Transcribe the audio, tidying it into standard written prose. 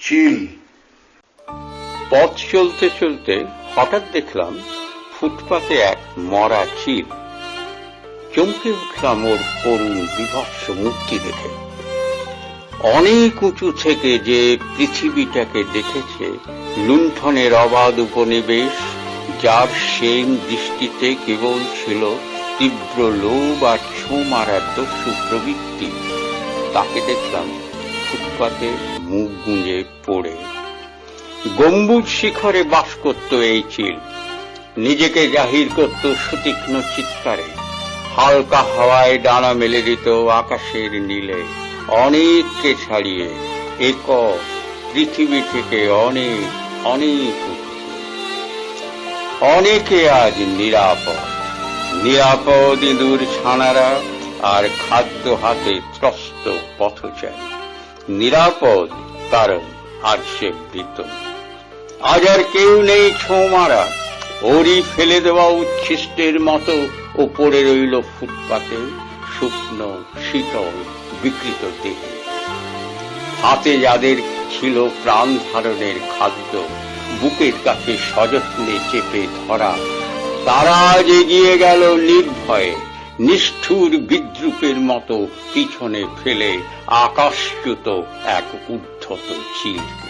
চিল। পথ চলতে চলতে হঠাৎ দেখলাম ফুটপাতে এক মরা চিল। চমকে উঠলাম ওর করুণ বিভৎস মূর্তি দেখে। অনেক উঁচু থেকে যে পৃথিবীটাকে দেখেছে লুণ্ঠনের অবাধ উপনিবেশ, যার সেন দৃষ্টিতে কেবল ছিল তীব্র লোভ আর ছোঁ মারার দস্যু প্রবৃত্তি, তাকে দেখলাম ফুটপাতে মুখ গুঁজে পড়ে। গম্বুজ শিখরে বাস করত এই চিল, নিজেকে জাহির করত সুতীক্ষ্ণ চিৎকারে, হালকা হাওয়ায় ডানা মেলে দিত আকাশের নীলে, অনেককে ছাড়িয়ে একক পৃথিবী থেকে অনেক অনেক অনেকে আজ নিরাপদ, নিরাপদ ইঁদুর ছানারা আর খাদ্য হাতে ত্রস্ত পথচারী। নিরাপদ কারণ আজ সে মৃত। আজ আর কেউ নেই ছোঁ মারা, ওরই ফেলে দেওয়া উচ্ছিষ্টের মতো ও পড়ে রইল ফুটপাতে শুকনো শীতল বিকৃত দেহে। হাতে যাদের ছিল প্রাণ ধারণের খাদ্য, বুকের কাছে সযত্নে চেপে ধরা, তারা আজ এগিয়ে গেল নির্ভয়ে, নিষ্ঠুর বিদ্রুপের মতো পিছনে ফেলে আকাশচ্যুত এক উদ্ধত চিলকে।